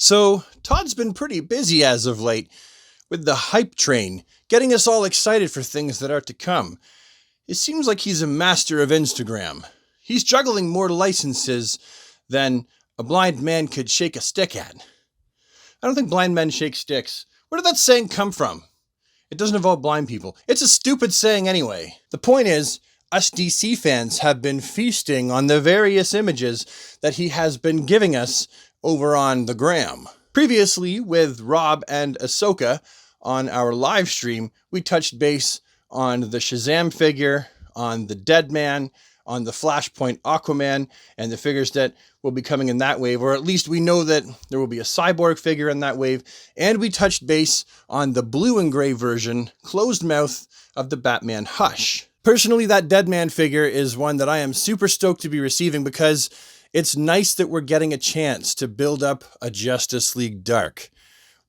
So, Todd's been pretty busy as of late with the hype train, getting us all excited for things that are to come. It seems like he's a master of Instagram. He's juggling more licenses than a blind man could shake a stick at. I don't think blind men shake sticks. Where did that saying come from? It doesn't involve blind people. It's a stupid saying anyway. The point is, us DC fans have been feasting on the various images that he has been giving us over on the gram. Previously, with Rob and Ahsoka on our live stream, we touched base on the Shazam figure, on the Deadman, on the Flashpoint Aquaman, and the figures that will be coming in that wave, or at least we know that there will be a Cyborg figure in that wave, and we touched base on the blue and gray version, closed mouth, of the Batman Hush. Personally, that Deadman figure is one that I am super stoked to be receiving because it's nice that we're getting a chance to build up a Justice League Dark.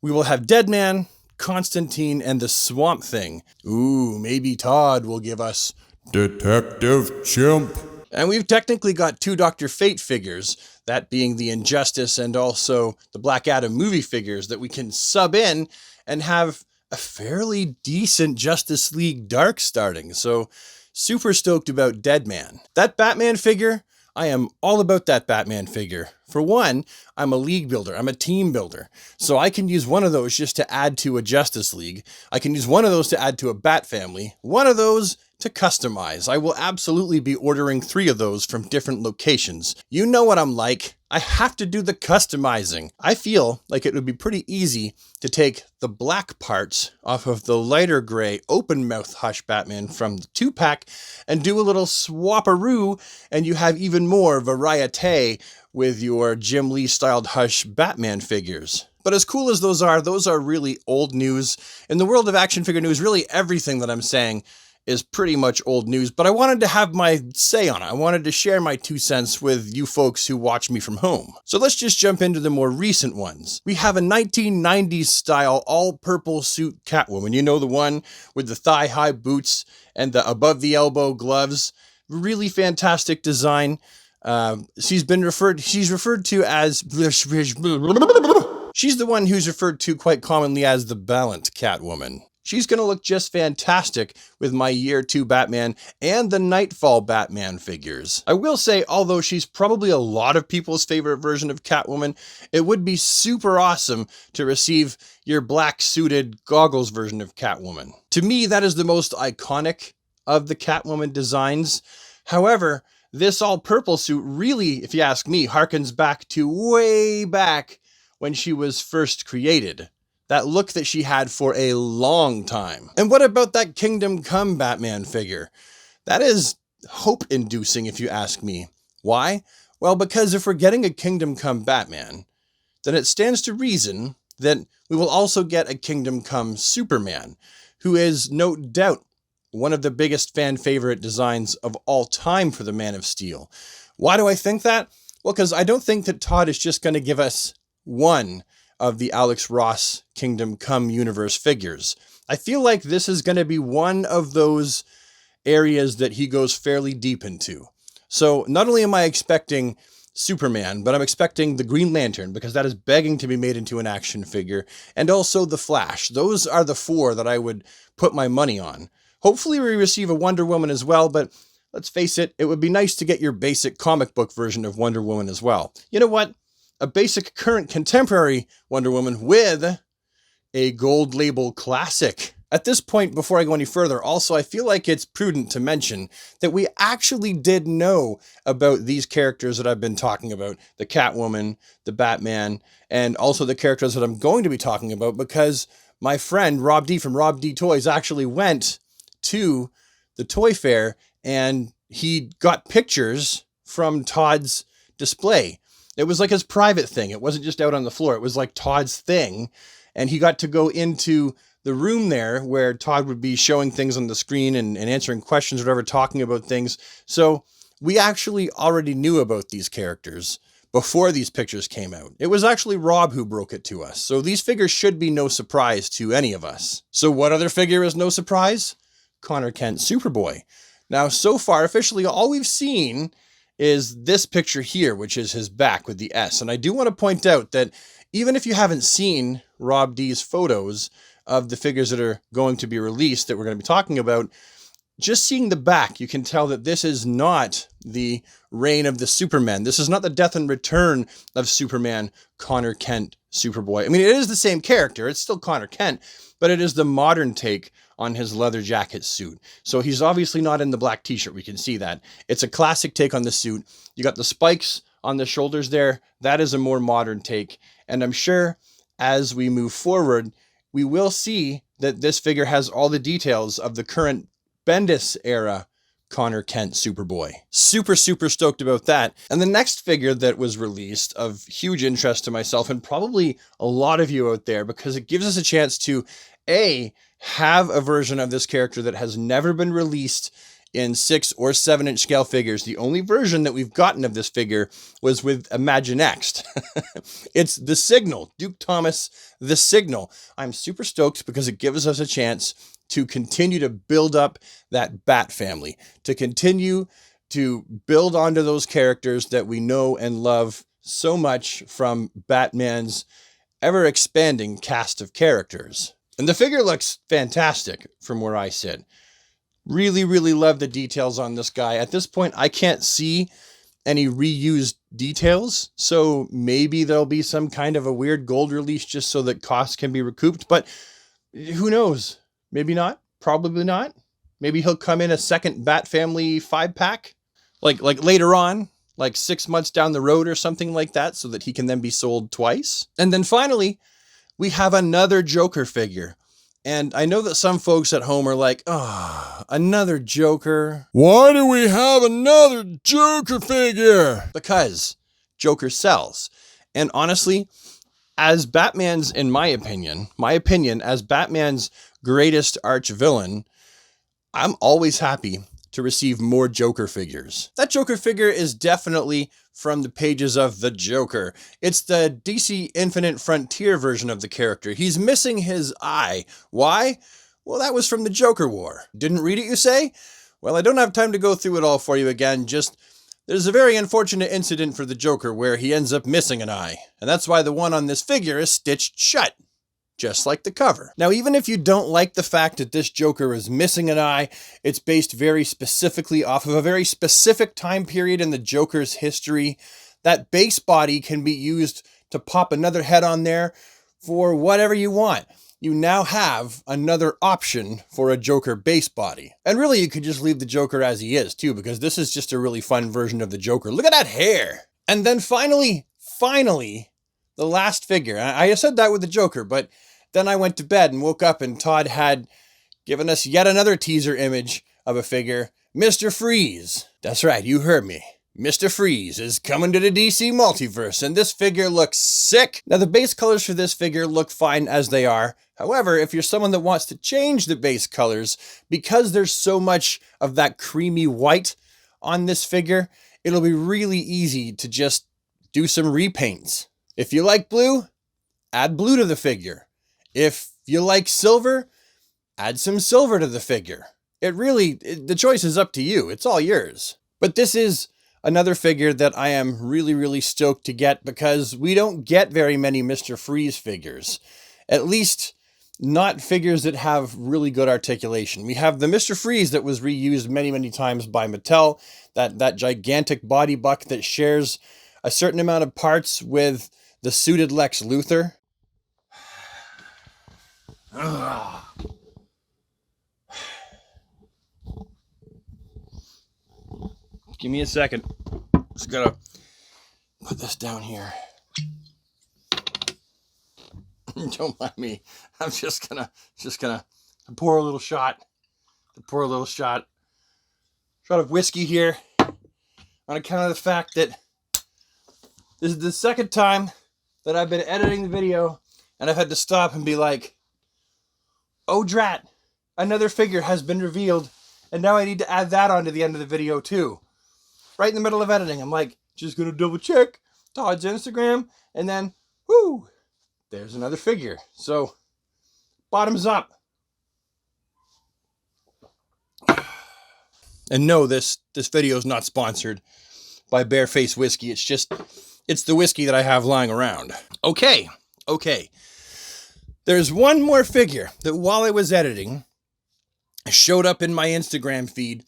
We will have Deadman, Constantine, and the Swamp Thing. Ooh, maybe Todd will give us Detective Chimp. And we've technically got two Dr. Fate figures, that being the Injustice and also the Black Adam movie figures that we can sub in and have a fairly decent Justice League Dark starting. So super stoked about Deadman. That Batman figure, I am all about that Batman figure. For one, I'm a league builder. I'm a team builder. So I can use one of those just to add to a Justice League. I can use one of those to add to a Bat family. One of those to customize. I will absolutely be ordering 3 of those from different locations. You know what I'm like. I have to do the customizing. I feel like it would be pretty easy to take the black parts off of the lighter gray open mouth Hush Batman from the 2-pack and do a little swapperoo, and you have even more variety with your Jim Lee styled Hush Batman figures. But as cool as those are really old news. In the world of action figure news, really everything that I'm saying is pretty much old news, but I wanted to have my say on it. I wanted to share my 2 cents with you folks who watch me from home. So let's just jump into the more recent ones. We have a 1990s style all-purple suit Catwoman. You know, the one with the thigh-high boots and the above-the-elbow gloves. Really fantastic design. She's referred to as... She's the one who's referred to quite commonly as the balanced Catwoman. She's going to look just fantastic with my Year 2 Batman and the Nightfall Batman figures. I will say, although she's probably a lot of people's favorite version of Catwoman, it would be super awesome to receive your black suited goggles version of Catwoman. To me, that is the most iconic of the Catwoman designs. However, this all purple suit really, if you ask me, harkens back to way back when she was first created. That look that she had for a long time. And what about that Kingdom Come Batman figure? That is hope-inducing if you ask me. Why? Well, because if we're getting a Kingdom Come Batman, then it stands to reason that we will also get a Kingdom Come Superman, who is no doubt one of the biggest fan favorite designs of all time for the Man of Steel. Why do I think that? Well, because I don't think that Todd is just going to give us one of the Alex Ross Kingdom Come universe figures. I feel like this is going to be one of those areas that he goes fairly deep into. So not only am I expecting Superman, but I'm expecting the Green Lantern, because that is begging to be made into an action figure, and also the Flash. Those are the 4 that I would put my money on. Hopefully we receive a Wonder Woman as well, but let's face it, it would be nice to get your basic comic book version of Wonder Woman as well. You know what? A basic current contemporary Wonder Woman with a gold label classic. At this point, before I go any further, also I feel like it's prudent to mention that we actually did know about these characters that I've been talking about, the Catwoman, the Batman, and also the characters that I'm going to be talking about, because my friend Rob D from Rob D Toys actually went to the toy fair and he got pictures from Todd's display. It was like his private thing. It wasn't just out on the floor. It was like Todd's thing. And he got to go into the room there where Todd would be showing things on the screen and answering questions or whatever, talking about things. So we actually already knew about these characters before these pictures came out. It was actually Rob who broke it to us. So these figures should be no surprise to any of us. So what other figure is no surprise? Connor Kent Superboy. Now, so far, officially, all we've seen is this picture here, which is his back with the S. And I do want to point out that Even if you haven't seen Rob D's photos of the figures that are going to be released that we're going to be talking about, just seeing the back, you can tell that this is not the reign of the Superman. This is not the death and return of Superman, Connor Kent, Superboy. I mean, it is the same character. It's still Connor Kent, but it is the modern take on his leather jacket suit. So he's obviously not in the black t-shirt. We can see that. It's a classic take on the suit. You got the spikes on the shoulders there. That is a more modern take. And I'm sure as we move forward, we will see that this figure has all the details of the current Bendis era Connor Kent Superboy. Super stoked about that. And the next figure that was released of huge interest to myself and probably a lot of you out there, because it gives us a chance to have a version of this character that has never been released in 6 or 7 inch scale figures. The only version that we've gotten of this figure was with Imaginext. It's The Signal, Duke Thomas, The Signal. I'm super stoked because it gives us a chance to continue to build up that Bat family, to continue to build onto those characters that we know and love so much from Batman's ever-expanding cast of characters. And the figure looks fantastic from where I sit. Really love the details on this guy. At this point, I can't see any reused details, so maybe there'll be some kind of a weird gold release just so that costs can be recouped, but who knows? Maybe not. Probably not. Maybe he'll come in a second Bat Family 5-pack, like later on, like 6 months down the road or something like that, so that he can then be sold twice. And then finally, we have another Joker figure. And I know that some folks at home are like, oh, another Joker. Why do we have another Joker figure? Because Joker sells. And honestly, as Batman's, in my opinion, as Batman's greatest arch villain, I'm always happy to receive more Joker figures. That Joker figure is definitely from the pages of The Joker. It's the DC Infinite Frontier version of the character. He's missing his eye. Why? Well, that was from the Joker War. Didn't read it, you say? Well, I don't have time to go through it all for you again, just there's a very unfortunate incident for the Joker where he ends up missing an eye. And that's why the one on this figure is stitched shut. Just like the cover. Now, even if you don't like the fact that this Joker is missing an eye, it's based very specifically off of a very specific time period in the Joker's history. That base body can be used to pop another head on there for whatever you want. You now have another option for a Joker base body. And really, you could just leave the Joker as he is, too, because this is just a really fun version of the Joker. Look at that hair! And then finally, the last figure. I said that with the Joker, but then I went to bed and woke up and Todd had given us yet another teaser image of a figure, Mr. Freeze. That's right, you heard me. Mr. Freeze is coming to the DC Multiverse, and this figure looks sick. Now, the base colors for this figure look fine as they are. However, if you're someone that wants to change the base colors, because there's so much of that creamy white on this figure, it'll be really easy to just do some repaints. If you like blue, add blue to the figure. If you like silver, add some silver to the figure. The choice is up to you. It's all yours. But this is another figure that I am really stoked to get because we don't get very many Mr. Freeze figures. At least not figures that have really good articulation. We have the Mr. Freeze that was reused many times by Mattel, that gigantic body buck that shares a certain amount of parts with the suited Lex Luthor. Give me a second. Just gotta put this down here. Don't mind me. I'm just gonna pour a little shot. Shot of whiskey here on account of the fact that this is the second time that I've been editing the video and I've had to stop and be like, oh drat, another figure has been revealed and now I need to add that onto the end of the video too. Right in the middle of editing, I'm like, just gonna double check Todd's Instagram and then, whoo, there's another figure. So, bottoms up. And no, this video is not sponsored by Bareface Whiskey. It's the whiskey that I have lying around. Okay, Okay, there's one more figure that while I was editing showed up in my Instagram feed.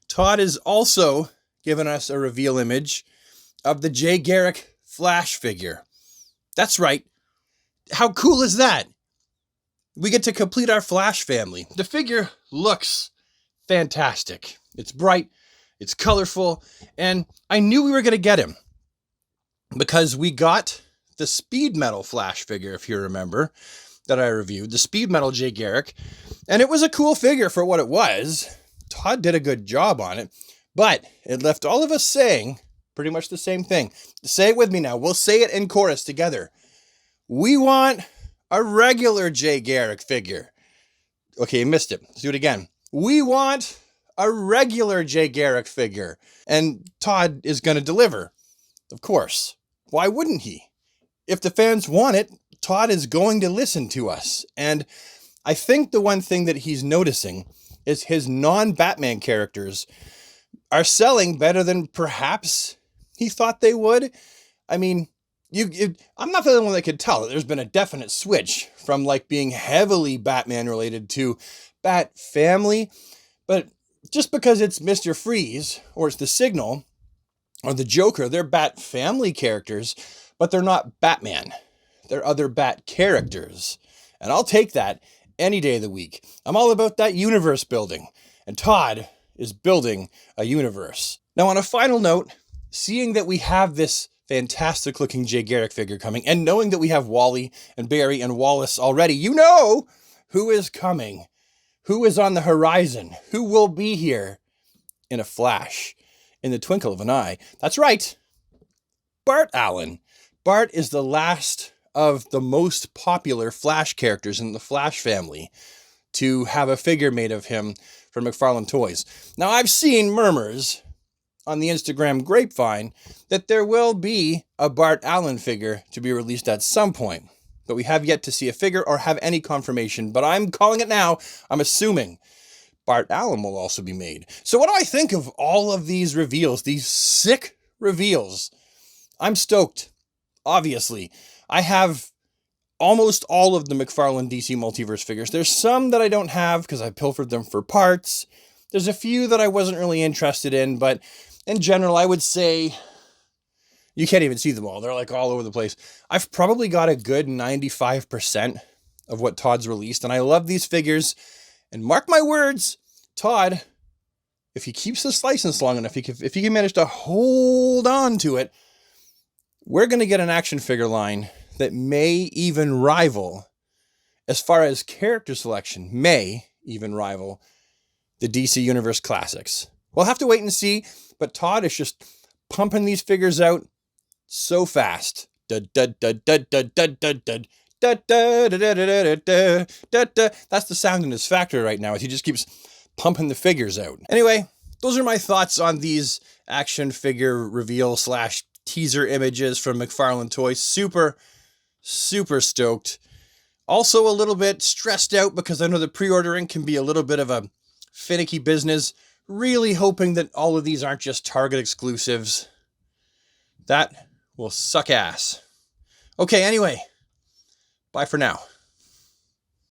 Todd has also given us a reveal image of the Jay Garrick Flash figure. That's right. How cool is that? We get to complete our Flash family. The figure looks fantastic. It's bright, it's colorful, and I knew we were going to get him because we got the Speed Metal Flash figure, if you remember, that I reviewed, the Speed Metal Jay Garrick, and it was a cool figure for what it was. Todd did a good job on it, but it left all of us saying pretty much the same thing. Say it with me now. We'll say it in chorus together. We want a regular Jay Garrick figure. Okay, you missed it. Let's do it again. We want a regular Jay Garrick figure. And Todd is going to deliver. Of course. Why wouldn't he? If the fans want it, Todd is going to listen to us. And I think the one thing that he's noticing is his non-Batman characters are selling better than perhaps he thought they would. I mean, I'm not the only one that could tell that there's been a definite switch from like being heavily Batman related to Bat Family. But just because it's Mr. Freeze or it's the Signal or the Joker, they're Bat Family characters, but they're not Batman. They're other Bat characters. And I'll take that any day of the week. I'm all about that universe building. And Todd is building a universe. Now, on a final note, seeing that we have this fantastic looking Jay Garrick figure coming and knowing that we have Wally and Barry and Wallace already, you know who is coming, who is on the horizon, who will be here in a flash, in the twinkle of an eye. That's right, Bart Allen. Bart is the last of the most popular Flash characters in the Flash family to have a figure made of him from McFarlane Toys. Now, I've seen murmurs on the Instagram grapevine that there will be a Bart Allen figure to be released at some point, but we have yet to see a figure or have any confirmation, but I'm calling it now. I'm assuming Bart Allen will also be made. So what do I think of all of these reveals, these sick reveals? I'm stoked, obviously. I have almost all of the McFarlane DC Multiverse figures. There's some that I don't have because I pilfered them for parts. There's a few that I wasn't really interested in, but in general, I would say you can't even see them all. They're like all over the place. I've probably got a good 95% of what Todd's released, and I love these figures. And mark my words, Todd, if he keeps this license long enough, if he can manage to hold on to it, we're going to get an action figure line that may even rival, as far as character selection, may even rival the DC Universe Classics. We'll have to wait and see, but Todd is just pumping these figures out so fast. That's the sound in his factory right now as he just keeps pumping the figures out. Anyway, those are my thoughts on these action figure reveal / teaser images from McFarlane Toys. Super stoked. Also a little bit stressed out because I know that pre-ordering can be a little bit of a finicky business. Really hoping that all of these aren't just Target exclusives. That will suck ass. Okay, anyway, bye for now.